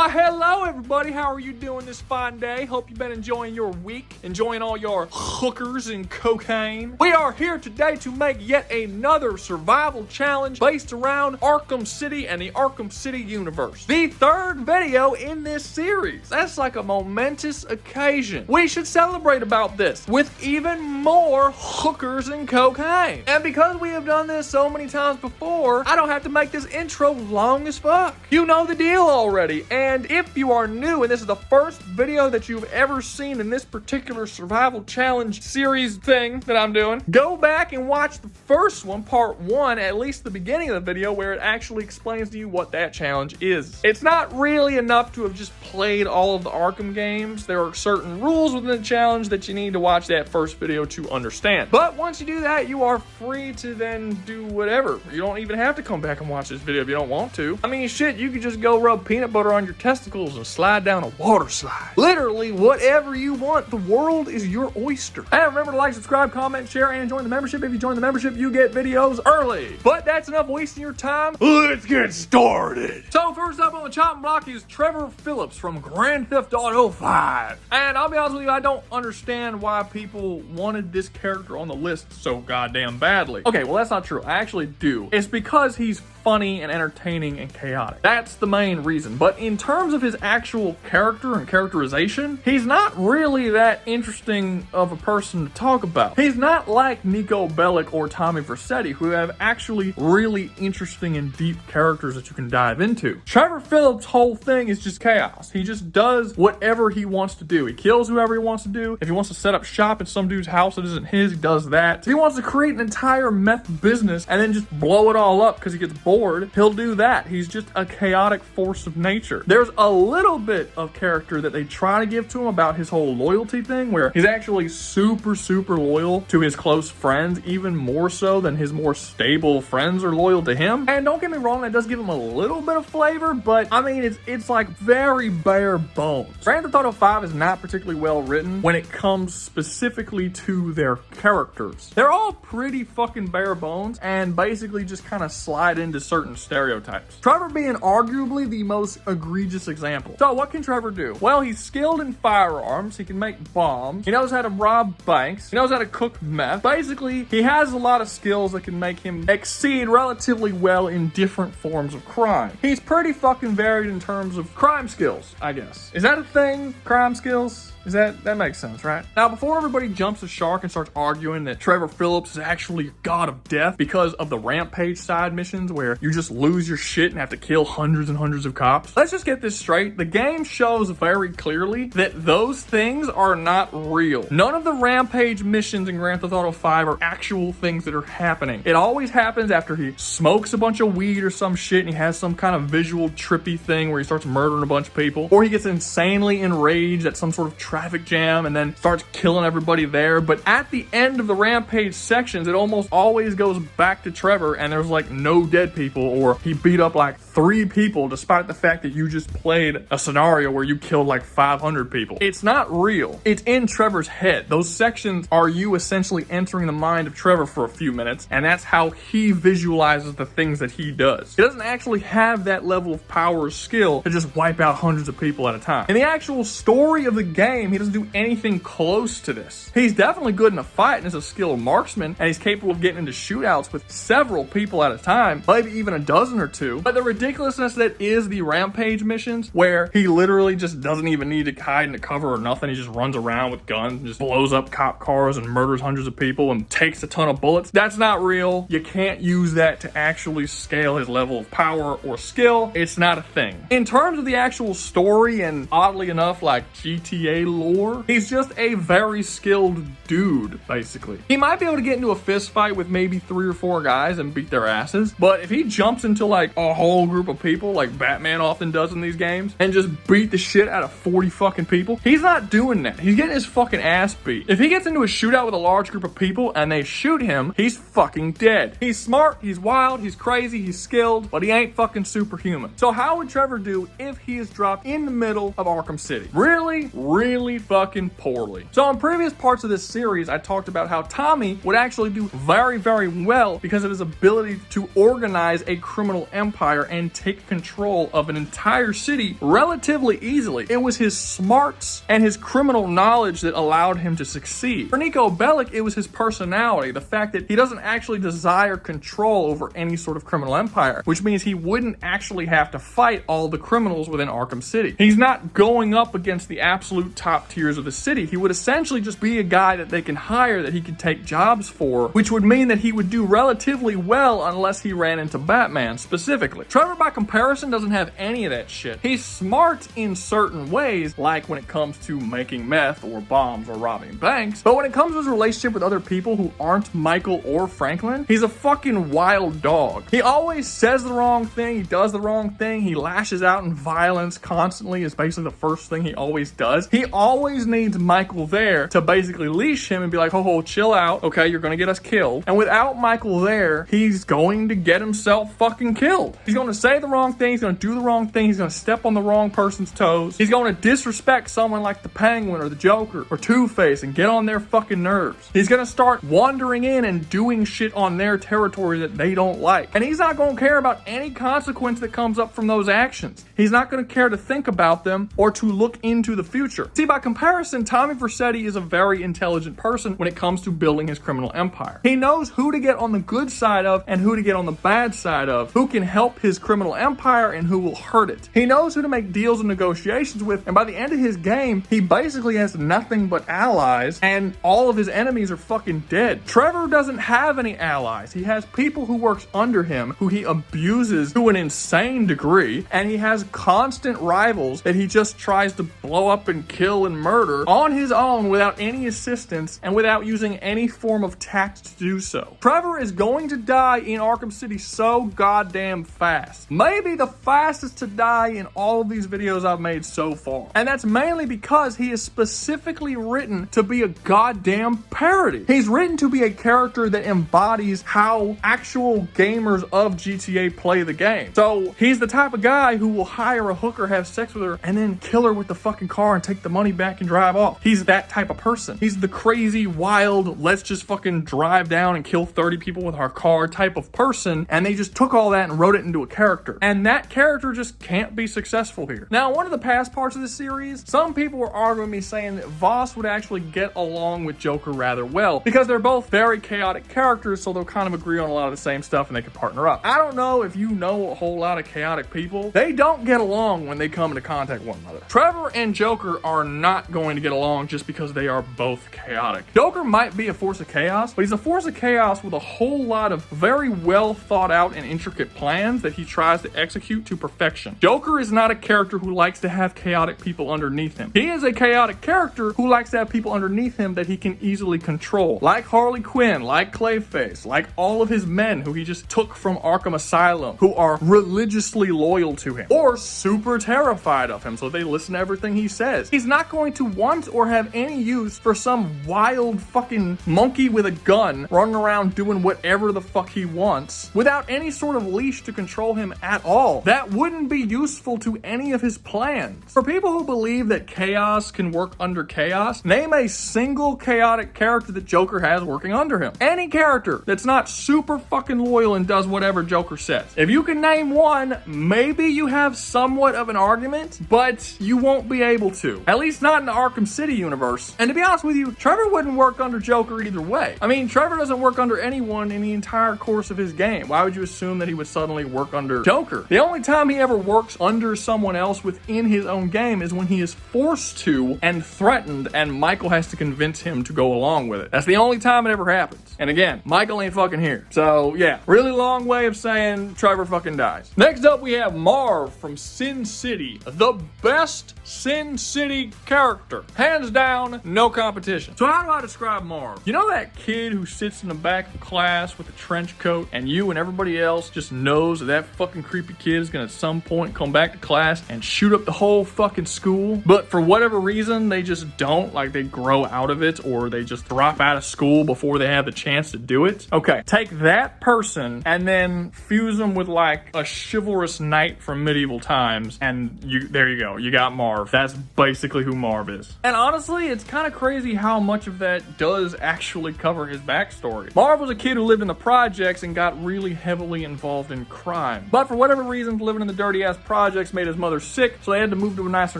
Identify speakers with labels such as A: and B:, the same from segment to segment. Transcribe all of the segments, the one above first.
A: Why, hello everybody, how are you doing this fine day? Hope you've been enjoying your week, enjoying all your hookers and cocaine. We are here today to make yet another survival challenge based around Arkham City and the Arkham City universe. The third video in this series. That's like a momentous occasion. We should celebrate about this with even more hookers and cocaine. And because we have done this so many times before, I don't have to make this intro long as fuck. You know the deal already. And if you are new and this is the first video that you've ever seen in this particular survival challenge series thing that I'm doing, go back and watch the first one, part one, at least the beginning of the video, where it actually explains to you what that challenge is. It's not really enough to have just played all of the Arkham games. There are certain rules within the challenge that you need to watch that first video to understand. But once you do that, you are free to then do whatever. You don't even have to come back and watch this video if you don't want to. I mean, shit, you could just go rub peanut butter on your testicles and slide down a water slide. Literally whatever you want. The world is your oyster. And remember to like, subscribe, comment, share, and join the membership. If you join the membership, you get videos early. But that's enough wasting your time. Let's get started. So first up on the chopping block is Trevor Phillips from Grand Theft Auto 5. And I'll be honest with you, I don't understand why people wanted this character on the list so goddamn badly. Okay, well that's not true. I actually do. It's because he's funny and entertaining and chaotic. That's the main reason. But in terms of his actual character and characterization, he's not really that interesting of a person to talk about. He's not like Nico Bellic or Tommy Vercetti, who have actually really interesting and deep characters that you can dive into. Trevor Phillips' whole thing is just chaos. He just does whatever he wants to do. He kills whoever he wants to do. If he wants to set up shop at some dude's house that isn't his, he does that. If he wants to create an entire meth business and then just blow it all up because he gets bored, he'll do that. He's just a chaotic force of nature. There's a little bit of character that they try to give to him about his whole loyalty thing, where he's actually super loyal to his close friends, even more so than his more stable friends are loyal to him. And don't get me wrong, that does give him a little bit of flavor, but I mean, it's like very bare bones. Grand Theft Auto 5 is not particularly well written when it comes specifically to their characters. They're all pretty fucking bare bones and basically just kind of slide into certain stereotypes. Trevor being arguably the most egregious example. So what can Trevor do? Well, he's skilled in firearms. He can make bombs. He knows how to rob banks. He knows how to cook meth. Basically, he has a lot of skills that can make him exceed relatively well in different forms of crime. He's pretty fucking varied in terms of crime skills, I guess. Is that a thing? Crime skills? That makes sense, right? Now, before everybody jumps the shark and starts arguing that Trevor Phillips is actually a god of death because of the rampage side missions where you just lose your shit and have to kill hundreds and hundreds of cops, let's just get this straight. The game shows very clearly that those things are not real. None of the rampage missions in Grand Theft Auto 5 are actual things that are happening. It always happens after he smokes a bunch of weed or some shit and he has some kind of visual trippy thing where he starts murdering a bunch of people, or he gets insanely enraged at some sort of traffic jam and then starts killing everybody there. But at the end of the rampage sections, it almost always goes back to Trevor and there's like no dead people, or he beat up like 3 people despite the fact that you just played a scenario where you killed like 500 people. It's not real. It's in Trevor's head. Those sections are you essentially entering the mind of Trevor for a few minutes, and that's how he visualizes the things that he does. He doesn't actually have that level of power or skill to just wipe out hundreds of people at a time. In the actual story of the game, he doesn't do anything close to this. He's definitely good in a fight and is a skilled marksman, and he's capable of getting into shootouts with several people at a time, maybe even a dozen or two. But the ridiculousness that is the rampage missions, where he literally just doesn't even need to hide into cover or nothing, he just runs around with guns and just blows up cop cars and murders hundreds of people and takes a ton of bullets, that's not real. You can't use that to actually scale his level of power or skill. It's not a thing. In terms of the actual story and oddly enough like GTA lore, he's just a very skilled dude, basically. He might be able to get into a fist fight with maybe 3 or 4 guys and beat their asses, but if he jumps into like a whole group of people like Batman often does in these games and just beat the shit out of 40 fucking people, he's not doing that. He's getting his fucking ass beat. If he gets into a shootout with a large group of people and they shoot him, he's fucking dead. He's smart, he's wild, he's crazy, he's skilled, but he ain't fucking superhuman. So how would Trevor do if he is dropped in the middle of Arkham City? Really fucking poorly. So in previous parts of this series, I talked about how Tommy would actually do very well because of his ability to organize organize a criminal empire and take control of an entire city relatively easily. It was his smarts and his criminal knowledge that allowed him to succeed. For Niko Bellic, it was his personality, the fact that he doesn't actually desire control over any sort of criminal empire, which means he wouldn't actually have to fight all the criminals within Arkham City. He's not going up against the absolute top tiers of the city. He would essentially just be a guy that they can hire, that he can take jobs for, which would mean that he would do relatively well unless he ran into Batman specifically. Trevor, by comparison, doesn't have any of that shit. He's smart in certain ways, like when it comes to making meth or bombs or robbing banks, but when it comes to his relationship with other people who aren't Michael or Franklin, he's a fucking wild dog. He always says the wrong thing, he does the wrong thing, he lashes out in violence constantly is basically the first thing he always does. He always needs Michael there to basically leash him and be like, ho, chill out, okay, you're gonna get us killed. And without Michael there, he's going to get himself fucking killed. He's gonna say the wrong thing, he's gonna do the wrong thing, he's gonna step on the wrong person's toes, he's gonna disrespect someone like the Penguin or the Joker or Two-Face and get on their fucking nerves. He's gonna start wandering in and doing shit on their territory that they don't like. And he's not gonna care about any consequence that comes up from those actions. He's not gonna care to think about them or to look into the future. See, by comparison, Tommy Vercetti is a very intelligent person when it comes to building his criminal empire. He knows who to get on the good side of and who to get on the bad side of, who can help his criminal empire and who will hurt it. He knows who to make deals and negotiations with, and by the end of his game, he basically has nothing but allies, and all of his enemies are fucking dead. Trevor doesn't have any allies. He has people who works under him, who he abuses to an insane degree, and he has constant rivals that he just tries to blow up and kill and murder on his own without any assistance and without using any form of tact to do so. Trevor is going to die in Arkham City so goddamn fast. Maybe the fastest to die in all of these videos I've made so far. And that's mainly because he is specifically written to be a goddamn parody. He's written to be a character that embodies how actual gamers of GTA play the game. So he's the type of guy who will hire a hooker, have sex with her, and then kill her with the fucking car and take the money back and drive off. He's that type of person. He's the crazy, wild, let's just fucking drive down and kill 30 people with our car type of person, and they just took all that and wrote it into a character. And that character just can't be successful here. Now, one of the past parts of the series, some people were arguing me saying that Voss would actually get along with Joker rather well, because they're both very chaotic characters, so they'll kind of agree on a lot of the same stuff and they can partner up. I don't know if you know a whole lot of chaotic people. They don't get along when they come into contact with one another. Trevor and Joker are not going to get along just because they are both chaotic. Joker might be a force of chaos, but he's a force of chaos with a whole lot of very well thought out and intricate plans that he tries to execute to perfection. Joker is not a character who likes to have chaotic people underneath him. He is a chaotic character who likes to have people underneath him that he can easily control. Like Harley Quinn, like Clayface, like all of his men who he just took from Arkham Asylum, who are religiously loyal to him or super terrified of him, so they listen to everything he says. He's not going to want or have any use for some wild fucking monkey with a gun running around doing whatever the fuck he wants without any sort of leash to control him at all. That wouldn't be useful to any of his plans. For people who believe that chaos can work under chaos, name a single chaotic character that Joker has working under him. Any character that's not super fucking loyal and does whatever Joker says. If you can name one, maybe you have somewhat of an argument, but you won't be able to. At least not in the Arkham City universe. And to be honest with you, Trevor wouldn't work under Joker either way. I mean, Trevor doesn't work under anyone in the entire course of his game. Why would you assume that he would suddenly work under Joker? The only time he ever works under someone else within his own game is when he is forced to and threatened, and Michael has to convince him to go along with it. That's the only time it ever happens. And again, Michael ain't fucking here. So yeah, really long way of saying Trevor fucking dies. Next up, we have Marv from Sin City, the best Sin City character. Hands down, no competition. So how do I describe Marv? You know that kid who sits in the back of the class with a trench coat and you and everybody else just knows that that fucking creepy kid is gonna at some point come back to class and shoot up the whole fucking school, but for whatever reason they just don't, like they grow out of it or they just drop out of school before they have the chance to do it? Okay, take that person and then fuse them with like a chivalrous knight from medieval times and there you go, you got Marv. That's basically who Marv is. And honestly, it's kind of crazy how much of that does actually cover his backstory. Marv was a kid who lived in the projects and got really heavily heavily involved in crime. But for whatever reason, living in the dirty ass projects made his mother sick, so they had to move to a nicer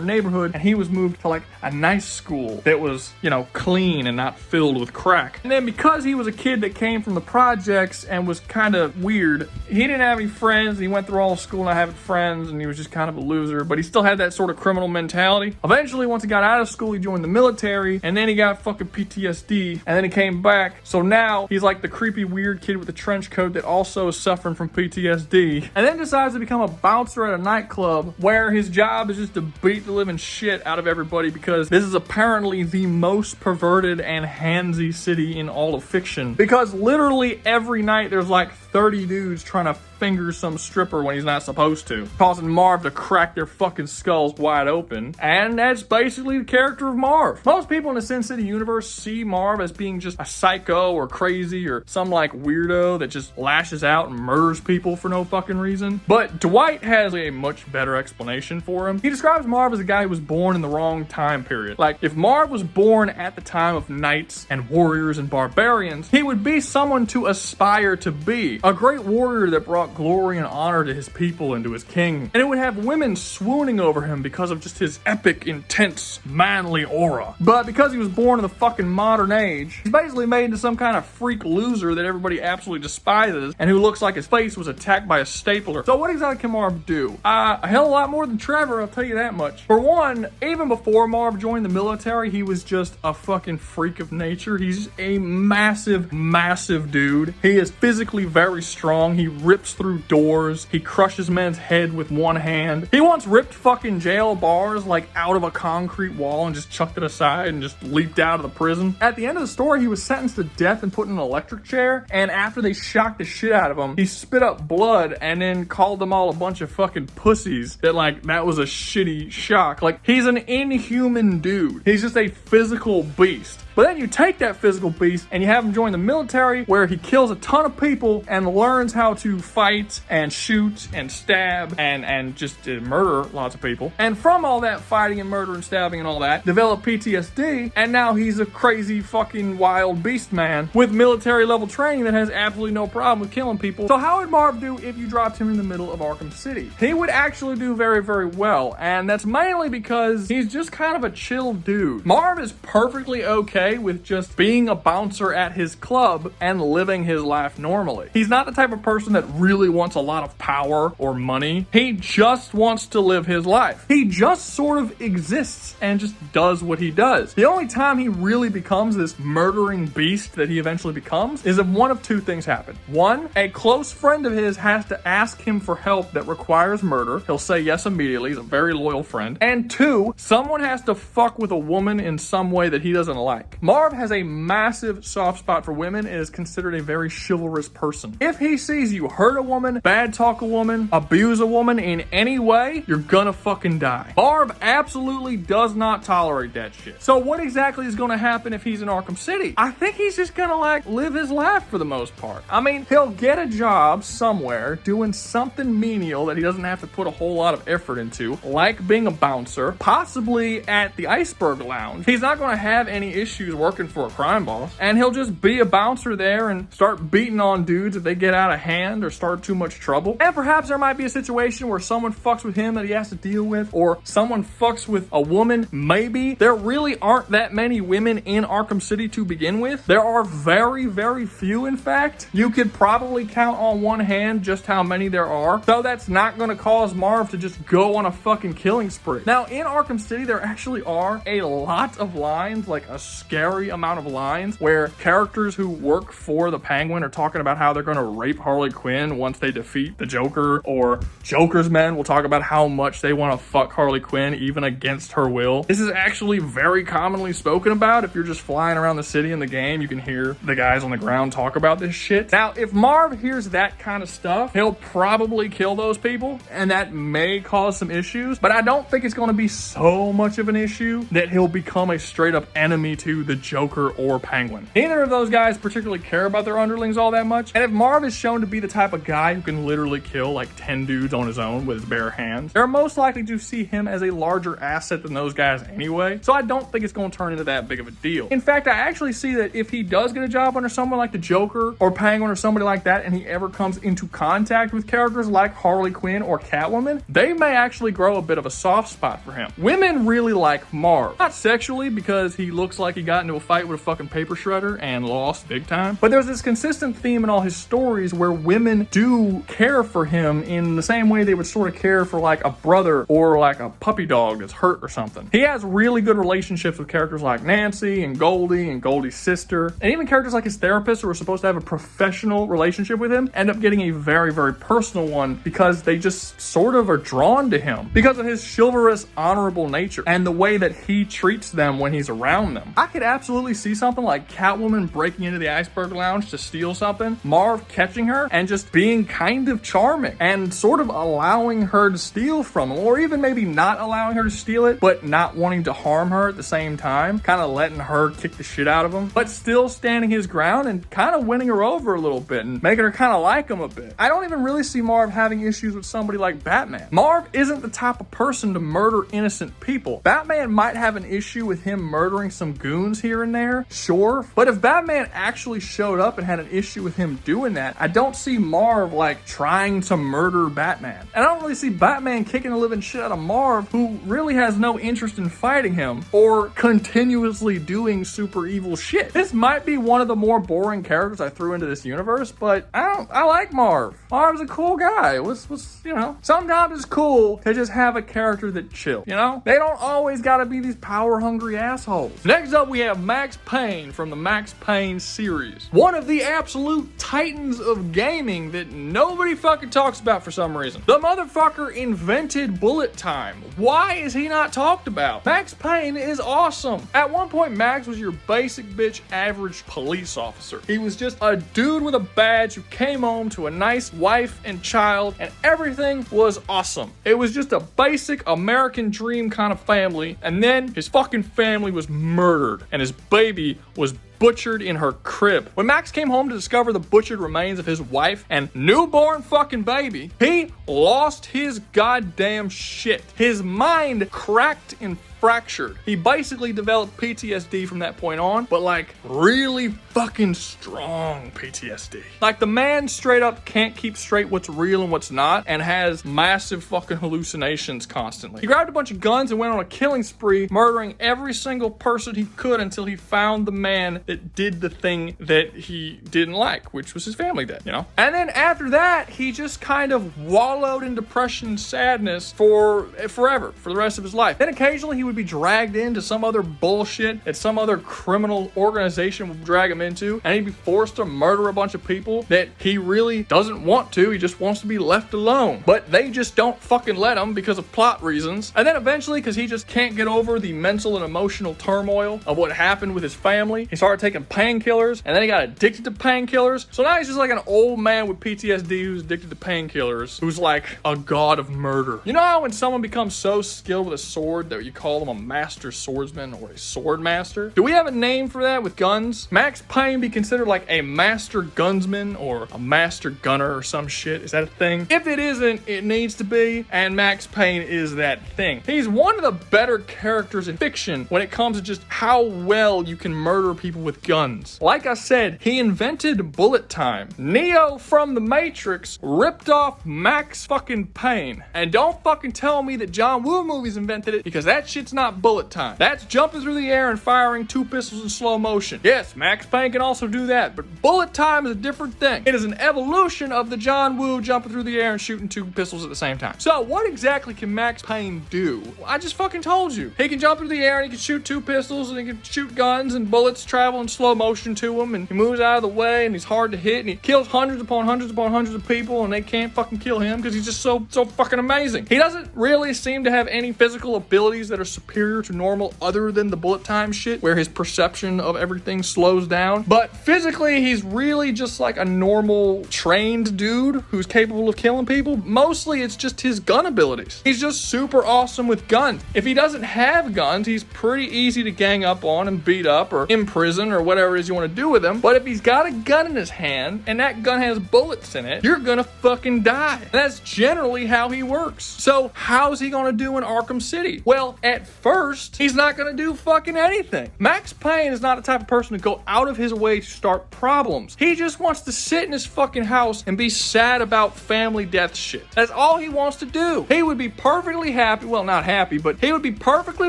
A: neighborhood, and he was moved to like a nice school that was, you know, clean and not filled with crack. And then because he was a kid that came from the projects and was kind of weird, he didn't have any friends, and he went through all of school not having friends, and he was just kind of a loser, but he still had that sort of criminal mentality. Eventually, once he got out of school, he joined the military, and then he got fucking PTSD, and then he came back. So now he's like the creepy weird kid with the trench coat that also is suffering from PTSD, and then decides to become a bouncer at a nightclub where his job is just to beat the living shit out of everybody, because this is apparently the most perverted and handsy city in all of fiction, because literally every night there's like 30 dudes trying to finger some stripper when he's not supposed to, causing Marv to crack their fucking skulls wide open. And that's basically the character of Marv. Most people in the Sin City universe see Marv as being just a psycho or crazy or some like weirdo that just lashes out and murders people for no fucking reason. But Dwight has a much better explanation for him. He describes Marv as a guy who was born in the wrong time period. Like, if Marv was born at the time of knights and warriors and barbarians, he would be someone to aspire to be. A great warrior that brought glory and honor to his people and to his king. And it would have women swooning over him because of just his epic, intense, manly aura. But because he was born in the fucking modern age, he's basically made into some kind of freak loser that everybody absolutely despises and who looks like his face was attacked by a stapler. So what exactly can Marv do? A hell of a lot more than Trevor, I'll tell you that much. For one, even before Marv joined the military, he was just a fucking freak of nature. He's a massive, massive dude. He is physically very strong. He rips through doors. He crushes men's head with one hand. He once ripped fucking jail bars like out of a concrete wall and just chucked it aside and just leaped out of the prison. At the end of the story, he was sentenced to death and put in an electric chair, and after they shocked the shit out of him, he spit up blood and then called them all a bunch of fucking pussies that like that was a shitty shock. Like, he's an inhuman dude. He's just a physical beast. But then you take that physical beast and you have him join the military, where he kills a ton of people and learns how to fight and shoot and stab and just murder lots of people. And from all that fighting and murder and stabbing and all that, develop PTSD, and now he's a crazy fucking wild beast man with military level training that has absolutely no problem with killing people. So how would Marv do if you dropped him in the middle of Arkham City? He would actually do very, very well, and that's mainly because he's just kind of a chill dude. Marv is perfectly okay with just being a bouncer at his club and living his life normally. He's not the type of person that really wants a lot of power or money. He just wants to live his life. He just sort of exists and just does what he does. The only time he really becomes this murdering beast that he eventually becomes is if one of two things happen. One, a close friend of his has to ask him for help that requires murder. He'll say yes immediately. He's a very loyal friend. And two, someone has to fuck with a woman in some way that he doesn't like. Marv has a massive soft spot for women and is considered a very chivalrous person. If he sees you hurt a woman, bad talk a woman, abuse a woman in any way, you're gonna fucking die. Marv absolutely does not tolerate that shit. So what exactly is gonna happen if he's in Arkham City? I think he's just gonna like live his life for the most part. I mean, he'll get a job somewhere doing something menial that he doesn't have to put a whole lot of effort into, like being a bouncer, possibly at the Iceberg Lounge. He's not gonna have any issues working for a crime boss, and he'll just be a bouncer there and start beating on dudes if they get out of hand or start too much trouble. And perhaps there might be a situation where someone fucks with him that he has to deal with, or someone fucks with a woman. Maybe. There really aren't that many women in Arkham City to begin with. There are very, very few, in fact. You could probably count on one hand just how many there are. So that's not going to cause Marv to just go on a fucking killing spree. Now, in Arkham City, there actually are a lot of lines, like a scary amount of lines, where characters who work for the Penguin are talking about how they're going to rape Harley Quinn once they defeat the Joker, or Joker's men will talk about how much they want to fuck Harley Quinn even against her will. This is actually very commonly spoken about. If you're just flying around the city in the game, you can hear the guys on the ground talk about this shit. Now, if Marv hears that kind of stuff, he'll probably kill those people, and that may cause some issues, but I don't think it's going to be so much of an issue that he'll become a straight up enemy to the Joker or Penguin. Neither of those guys particularly care about their underlings all that much, and if Marv is shown to be the type of guy who can literally kill like 10 dudes on his own with his bare hands, they're most likely to see him as a larger asset than those guys anyway, so I don't think it's going to turn into that big of a deal. In fact, I actually see that if he does get a job under someone like the Joker or Penguin or somebody like that, and he ever comes into contact with characters like Harley Quinn or Catwoman, they may actually grow a bit of a soft spot for him. Women really like Marv. Not sexually, because he looks like he got into a fight with a fucking paper shredder and lost big time, but there's this consistent theme in all his stories where women do care for him in the same way they would sort of care for like a brother or like a puppy dog that's hurt or something. He has really good relationships with characters like Nancy and Goldie's sister, and even characters like his therapist who are supposed to have a professional relationship with him end up getting a very, very personal one because they just sort of are drawn to him because of his chivalrous, honorable nature and the way that he treats them when he's around them. I could absolutely see something like Catwoman breaking into the Iceberg Lounge to steal something, Marv catching her and just being kind of charming and sort of allowing her to steal from him, or even maybe not allowing her to steal it but not wanting to harm her at the same time, kind of letting her kick the shit out of him but still standing his ground and kind of winning her over a little bit and making her kind of like him a bit. I don't even really see Marv having issues with somebody like Batman. Marv isn't the type of person to murder innocent people. Batman might have an issue with him murdering some goons here and there, sure, but if Batman actually showed up and had an issue with him doing that, I don't see Marv like trying to murder Batman. And I don't really see Batman kicking the living shit out of Marv, who really has no interest in fighting him or continuously doing super evil shit. This might be one of the more boring characters I threw into this universe, but I like Marv. Marv's a cool guy. It was, you know, sometimes it's cool to just have a character that chill, you know? They don't always gotta be these power-hungry assholes. Next up, we have Max Payne from the Max Payne series. One of the absolute titans of gaming that nobody fucking talks about for some reason. The motherfucker invented bullet time. Why is he not talked about? Max Payne is awesome. At one point, Max was your basic bitch average police officer. He was just a dude with a badge who came home to a nice wife and child, and everything was awesome. It was just a basic American dream kind of family, and then his fucking family was murdered, and his baby was butchered in her crib. When Max came home to discover the butchered remains of his wife and newborn fucking baby, he lost his goddamn shit. His mind cracked and fractured. He basically developed PTSD from that point on, but like really fucking strong PTSD. Like the man straight up can't keep straight what's real and what's not, and has massive fucking hallucinations constantly. He grabbed a bunch of guns and went on a killing spree, murdering every single person he could until he found the man that did the thing that he didn't like, which was his family dead, you know? And then after that, he just kind of wallowed in depression and sadness for forever, for the rest of his life. Then occasionally he would be dragged into some other bullshit that some other criminal organization would drag him into, and he'd be forced to murder a bunch of people that he really doesn't want to. He just wants to be left alone, but they just don't fucking let him because of plot reasons. And then eventually, because he just can't get over the mental and emotional turmoil of what happened with his family, he started taking painkillers, and then he got addicted to painkillers. So now he's just like an old man with PTSD who's addicted to painkillers, who's like a god of murder. You know how when someone becomes so skilled with a sword that you call them a master swordsman or a sword master? Do we have a name for that with guns? Max Payne be considered like a master gunsman or a master gunner or some shit? Is that a thing? If it isn't, it needs to be, and Max Payne is that thing. He's one of the better characters in fiction when it comes to just how well you can murder people with guns. Like I said, he invented bullet time. Neo from the Matrix ripped off Max fucking Payne. And don't fucking tell me that John Woo movies invented it, because that shit's not bullet time. That's jumping through the air and firing 2 pistols in slow motion. Yes, Max Payne can also do that, but bullet time is a different thing. It is an evolution of the John Woo jumping through the air and shooting 2 pistols at the same time. So what exactly can Max Payne do? I just fucking told you. He can jump through the air and he can shoot 2 pistols and he can shoot guns and bullets travel traveling slow motion to him, and he moves out of the way, and he's hard to hit, and he kills hundreds upon hundreds upon hundreds of people, and they can't fucking kill him because he's just so fucking amazing. He doesn't really seem to have any physical abilities that are superior to normal other than the bullet time shit, where his perception of everything slows down. But physically, he's really just like a normal trained dude who's capable of killing people. Mostly, it's just his gun abilities. He's just super awesome with guns. If he doesn't have guns, he's pretty easy to gang up on and beat up or imprison or whatever it is you want to do with him. But if he's got a gun in his hand and that gun has bullets in it, you're gonna fucking die. And that's generally how he works. So how's he gonna do in Arkham City? Well, at first, he's not gonna do fucking anything. Max Payne is not the type of person to go out of his way to start problems. He just wants to sit in his fucking house and be sad about family death shit. That's all he wants to do. He would be perfectly happy, well, not happy, but he would be perfectly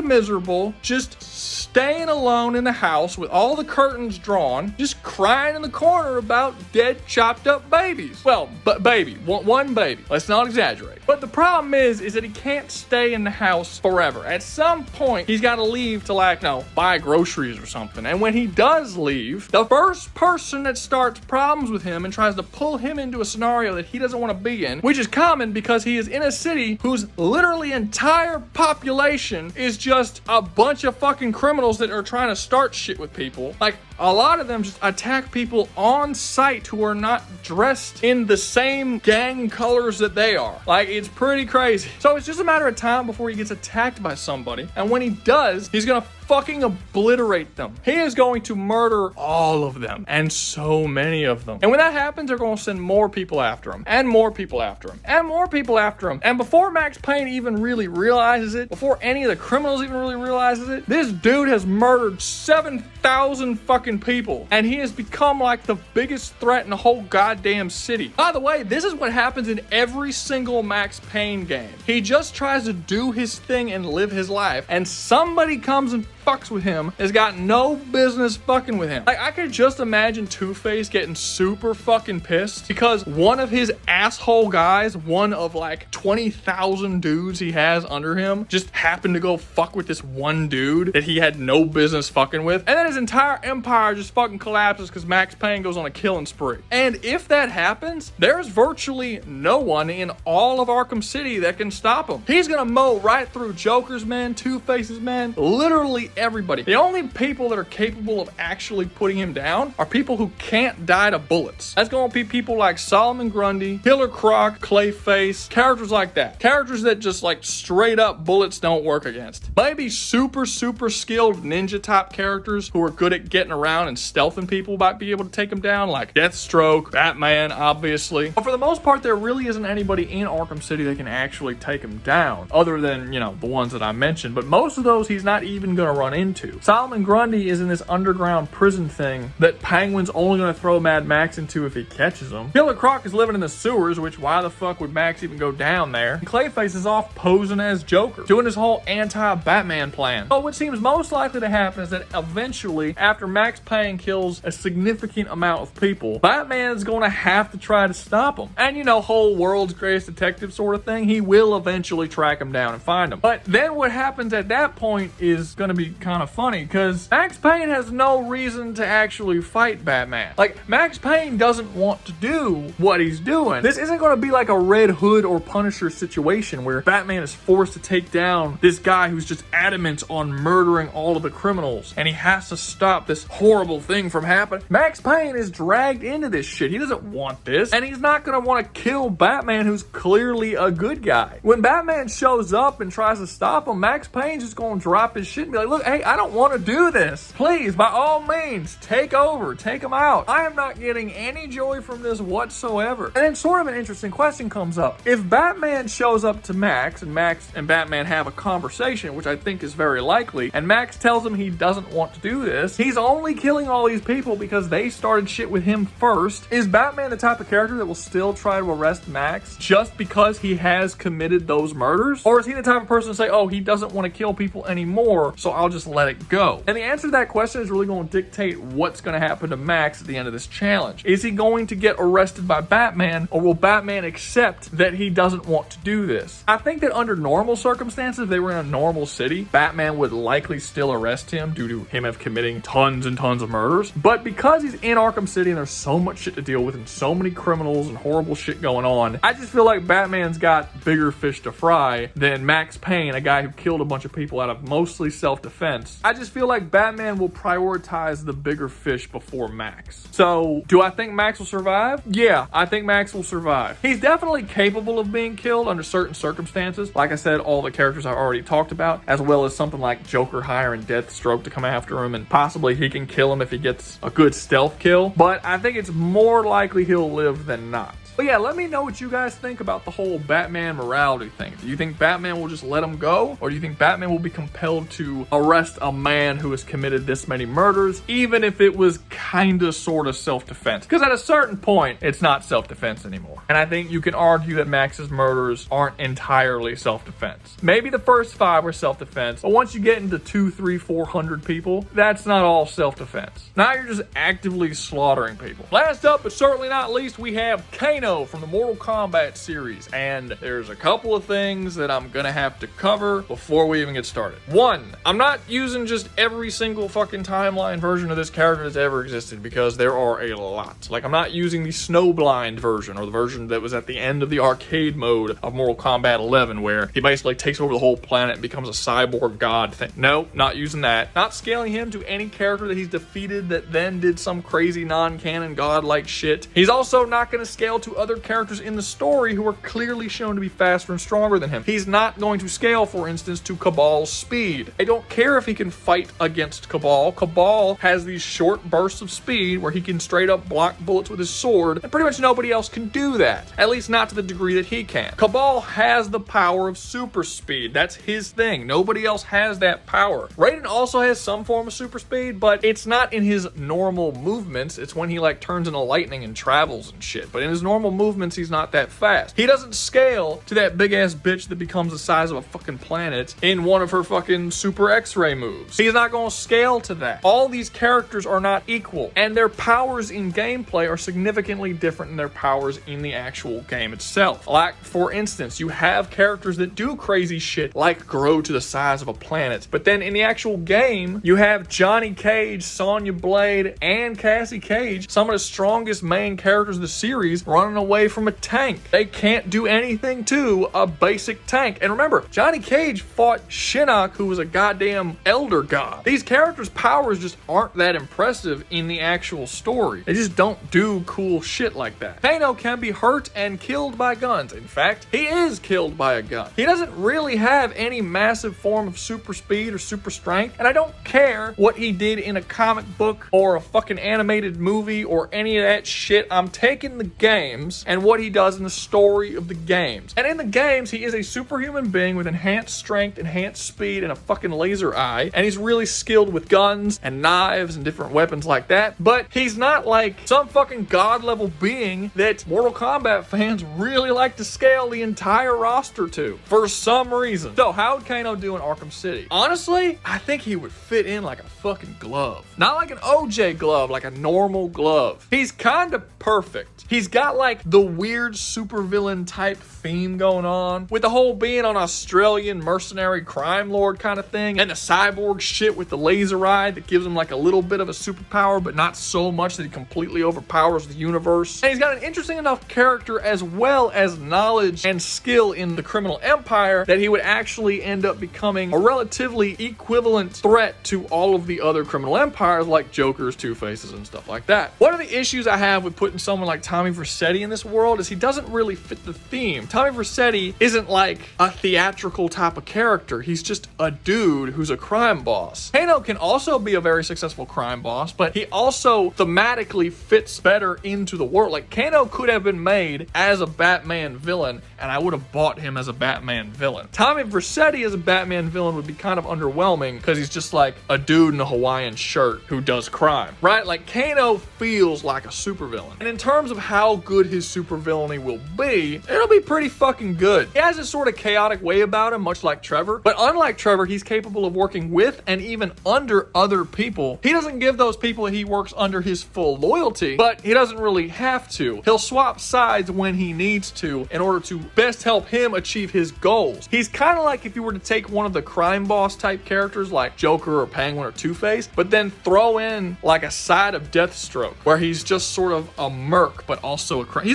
A: miserable just staying alone in the house with all the curtains drawn, just crying in the corner about dead, chopped up babies. Well, but one baby. Let's not exaggerate. But the problem is that he can't stay in the house forever. At some point, he's got to leave to buy groceries or something. And when he does leave, the first person that starts problems with him and tries to pull him into a scenario that he doesn't want to be in, which is common because he is in a city whose literally entire population is just a bunch of fucking criminals that are trying to start shit with people. Like, a lot of them just attack people on sight who are not dressed in the same gang colors that they are. Like, it's pretty crazy. So it's just a matter of time before he gets attacked by somebody. And when he does, he's gonna fucking obliterate them. He is going to murder all of them, and so many of them. And when that happens, they're going to send more people after him, and more people after him, and more people after him. And before Max Payne even really realizes it, before any of the criminals even really realizes it, this dude has murdered 7,000 fucking people, and he has become like the biggest threat in the whole goddamn city. By the way, this is what happens in every single Max Payne game. He just tries to do his thing and live his life, and somebody comes and fucks with him, has got no business fucking with him. Like, I could just imagine Two-Face getting super fucking pissed because one of his asshole guys, one of like 20,000 dudes he has under him, just happened to go fuck with this one dude that he had no business fucking with. And then his entire empire just fucking collapses because Max Payne goes on a killing spree. And if that happens, there's virtually no one in all of Arkham City that can stop him. He's gonna mow right through Joker's men, Two-Face's men, literally everybody. The only people that are capable of actually putting him down are people who can't die to bullets. That's going to be people like Solomon Grundy, Killer Croc, Clayface, characters like that. Characters that just like straight up bullets don't work against. Maybe super skilled ninja type characters who are good at getting around and stealthing people might be able to take him down, like Deathstroke, Batman, obviously. But for the most part, there really isn't anybody in Arkham City that can actually take him down, other than, the ones that I mentioned. But most of those he's not even going to run into. Solomon Grundy is in this underground prison thing that Penguin's only going to throw Mad Max into if he catches him. Killer Croc is living in the sewers, which why the fuck would Max even go down there? And Clayface is off posing as Joker, doing his whole anti-Batman plan. So what seems most likely to happen is that eventually, after Max Payne kills a significant amount of people, Batman's going to have to try to stop him. And whole world's greatest detective sort of thing, he will eventually track him down and find him. But then what happens at that point is going to be kind of funny because Max Payne has no reason to actually fight Batman. Like, Max Payne doesn't want to do what he's doing. This isn't going to be like a Red Hood or Punisher situation where Batman is forced to take down this guy who's just adamant on murdering all of the criminals and he has to stop this horrible thing from happening. Max Payne is dragged into this shit. He doesn't want this, and he's not going to want to kill Batman, who's clearly a good guy. When Batman shows up and tries to stop him, Max Payne's just going to drop his shit and be like, look, hey, I don't want to do this. Please, by all means, take over. Take him out. I am not getting any joy from this whatsoever. And then sort of an interesting question comes up. If Batman shows up to Max and Batman have a conversation, which I think is very likely, and Max tells him he doesn't want to do this, he's only killing all these people because they started shit with him first. Is Batman the type of character that will still try to arrest Max just because he has committed those murders? Or is he the type of person to say, oh, he doesn't want to kill people anymore, so I'll just let it go? And the answer to that question is really going to dictate what's going to happen to Max at the end of this challenge. Is he going to get arrested by Batman, or will Batman accept that he doesn't want to do this? I think that under normal circumstances, if they were in a normal city, Batman would likely still arrest him due to him committing tons and tons of murders. But because he's in Arkham City and there's so much shit to deal with and so many criminals and horrible shit going on, I just feel like Batman's got bigger fish to fry than Max Payne, a guy who killed a bunch of people out of mostly self-defense. I just feel like Batman will prioritize the bigger fish before Max. So, do I think Max will survive? Yeah, I think Max will survive. He's definitely capable of being killed under certain circumstances. Like I said, all the characters I've already talked about, as well as something like Joker hiring Deathstroke to come after him, and possibly he can kill him if he gets a good stealth kill. But I think it's more likely he'll live than not. But yeah, let me know what you guys think about the whole Batman morality thing. Do you think Batman will just let him go? Or do you think Batman will be compelled to arrest a man who has committed this many murders, even if it was kinda sorta self-defense? Because at a certain point, it's not self-defense anymore. And I think you can argue that Max's murders aren't entirely self-defense. Maybe the first 5 were self-defense, but once you get into 200, 300, 400 people, that's not all self-defense. Now you're just actively slaughtering people. Last up, but certainly not least, we have Kano from the Mortal Kombat series, and there's a couple of things that I'm gonna have to cover before we even get started. 1, I'm not using just every single fucking timeline version of this character that's ever existed, because there are a lot. Like, I'm not using the Snowblind version, or the version that was at the end of the arcade mode of Mortal Kombat 11, where he basically takes over the whole planet and becomes a cyborg god thing. No, not using that. Not scaling him to any character that he's defeated that then did some crazy non-canon god-like shit. He's also not gonna scale to other characters in the story who are clearly shown to be faster and stronger than him. He's not going to scale, for instance, to Cabal's speed. I don't care if he can fight against Cabal. Cabal has these short bursts of speed where he can straight up block bullets with his sword, and pretty much nobody else can do that. At least not to the degree that he can. Cabal has the power of super speed. That's his thing. Nobody else has that power. Raiden also has some form of super speed, but it's not in his normal movements. It's when he like turns into lightning and travels and shit. But in his normal movements, he's not that fast. He doesn't scale to that big ass bitch that becomes the size of a fucking planet in one of her fucking super X-ray moves. He's not going to scale to that. All these characters are not equal, and their powers in gameplay are significantly different than their powers in the actual game itself. Like, for instance, you have characters that do crazy shit like grow to the size of a planet, but then in the actual game, you have Johnny Cage, Sonya Blade, and Cassie Cage, some of the strongest main characters of the series, running away from a tank. They can't do anything to a basic tank. And remember, Johnny Cage fought Shinnok, who was a goddamn elder god. These characters' powers just aren't that impressive in the actual story. They just don't do cool shit like that. Kano can be hurt and killed by guns. In fact, he is killed by a gun. He doesn't really have any massive form of super speed or super strength, and I don't care what he did in a comic book or a fucking animated movie or any of that shit. I'm taking the games and what he does in the story of the games. And in the games, he is a superhuman being with enhanced strength, enhanced speed, and a fucking laser eye. And he's really skilled with guns and knives and different weapons like that. But he's not like some fucking god level being that Mortal Kombat fans really like to scale the entire roster to for some reason. So how would Kano do in Arkham City? Honestly, I think he would fit in like a fucking glove. Not like an OJ glove, like a normal glove. He's kind of perfect. He's got like the weird supervillain type theme going on, with the whole being an Australian mercenary crime lord kind of thing, and the cyborg shit with the laser eye that gives him like a little bit of a superpower, but not so much that he completely overpowers the universe. And he's got an interesting enough character as well as knowledge and skill in the criminal empire that he would actually end up becoming a relatively equivalent threat to all of the other criminal empires like Joker's, Two-Faces, and stuff like that. One of the issues I have with putting someone like Tommy Vercetti in this world is he doesn't really fit the theme. Tommy Vercetti isn't like a theatrical type of character. He's just a dude who's a crime boss. Kano can also be a very successful crime boss, but he also thematically fits better into the world. Like, Kano could have been made as a Batman villain, and I would have bought him as a Batman villain. Tommy Vercetti as a Batman villain would be kind of underwhelming because he's just like a dude in a Hawaiian shirt who does crime, right? Like, Kano feels like a supervillain. And in terms of how good his supervillainy will be, it'll be pretty fucking good. He has this sort of chaotic way about him, much like Trevor, but unlike Trevor, he's capable of working with and even under other people. He doesn't give those people that he works under his full loyalty, but he doesn't really have to. He'll swap sides when he needs to in order to best help him achieve his goals. He's kind of like if you were to take one of the crime boss type characters like Joker or Penguin or Two-Face, but then throw in like a side of Deathstroke where he's just sort of a merc but also a crime. He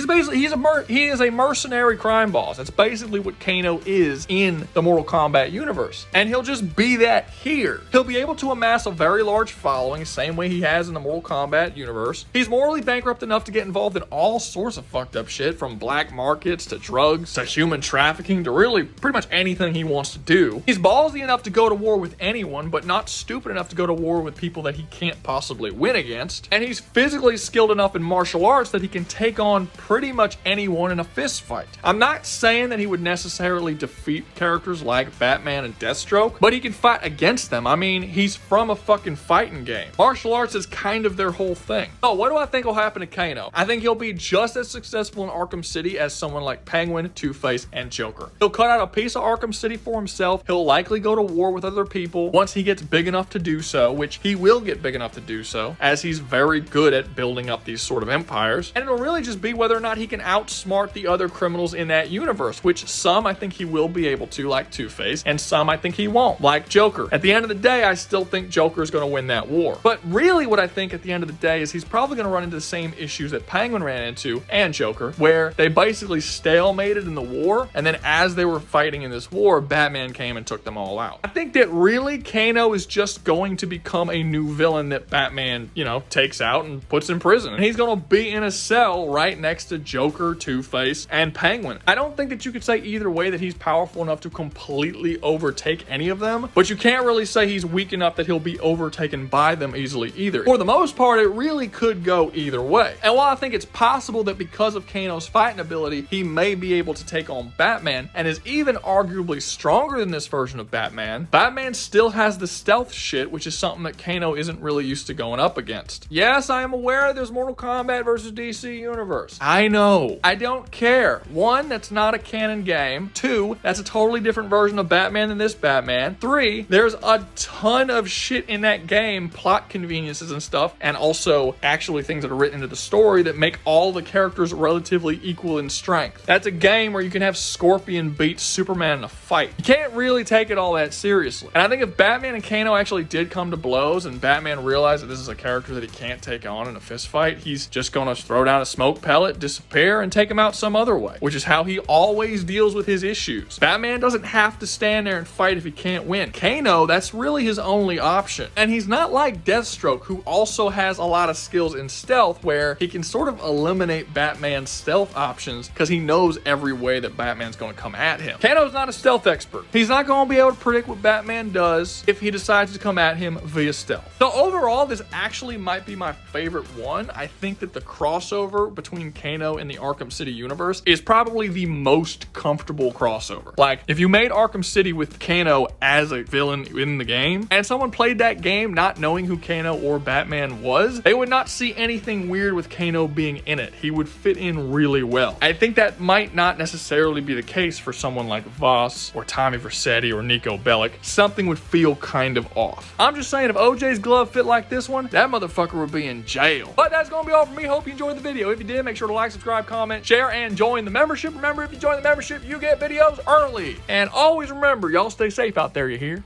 A: is a mercenary crime boss. That's basically what Kano is in the Mortal Kombat universe, and he'll just be that here. He'll be able to amass a very large following, same way he has in the Mortal Kombat universe. He's morally bankrupt enough to get involved in all sorts of fucked up shit, from black markets to drugs to human trafficking to really pretty much anything he wants to do. He's ballsy enough to go to war with anyone, but not stupid enough to go to war with people that he can't possibly win against. And he's physically skilled enough in martial arts that he can take on pretty much anyone in a fist fight. I'm not saying that he would necessarily defeat characters like Batman and Deathstroke, but he can fight against them. I mean, he's from a fucking fighting game. Martial arts is kind of their whole thing. Oh, what do I think will happen to Kano? I think he'll be just as successful in Arkham City as someone like Penguin, Two-Face, and Joker. He'll cut out a piece of Arkham City for himself. He'll likely go to war with other people once he gets big enough to do so, which he will get big enough to do so, as he's very good at building up these sort of empires. And it'll really just be whether or not he can outsmart the other criminals in that universe, which some I think he will be able to, like Two-Face, and some I think he won't, like Joker. At the end of the day, I still think Joker is going to win that war. But really what I think at the end of the day is he's probably going to run into the same issues that Penguin ran into, and Joker, where they basically stalemated in the war, and then as they were fighting in this war, Batman came and took them all out. I think that really Kano is just going to become a new villain that Batman, you know, takes out and puts in prison. And he's going to be in a cell right next to Joker, Two-Face, and Penguin. I don't think that you could say either way that he's powerful enough to completely overtake any of them, but you can't really say he's weak enough that he'll be overtaken by them easily either. For the most part, it really could go either way. And while I think it's possible that because of Kano's fighting ability, he may be able to take on Batman and is even arguably stronger than this version of Batman, Batman still has the stealth shit, which is something that Kano isn't really used to going up against. Yes, I am aware there's Mortal Kombat versus DC Universe. I know. I don't care. One, that's not a canon game. Two, that's a totally different version of Batman than this Batman. Three, there's a ton of shit in that game, plot conveniences and stuff, and also actually things that are written into the story that make all the characters relatively equal in strength. That's a game where you can have Scorpion beat Superman in a fight. You can't really take it all that seriously. And I think if Batman and Kano actually did come to blows and Batman realized that this is a character that he can't take on in a fist fight, he's just gonna throw down a smoke pellet, disappear, and take him out some other way, which is how he always deals with his issues. Batman doesn't have to stand there and fight if he can't win. Kano, that's really his only option. And he's not like Deathstroke, who also has a lot of skills in stealth where he can sort of eliminate Batman's stealth options because he knows every way that Batman's going to come at him. Kano's not a stealth expert. He's not going to be able to predict what Batman does if he decides to come at him via stealth. So overall, this actually might be my favorite one. I think that the crossover between Kano and the Arkham City universe is probably the most comfortable crossover. Like, if you made Arkham City with Kano as a villain in the game, and someone played that game not knowing who Kano or Batman was, they would not see anything weird with Kano being in it. He would fit in really well. I think that might not necessarily be the case for someone like Voss or Tommy Vercetti or Nico Bellic. Something would feel kind of off. I'm just saying, if OJ's glove fit like this one, that motherfucker would be in jail. But that's gonna be all for me. Hope you enjoyed the video. If you did, make sure to like, subscribe, comment, share, and join the membership. Remember, if you join the membership, you get videos early. And always remember, y'all stay safe out there, you hear?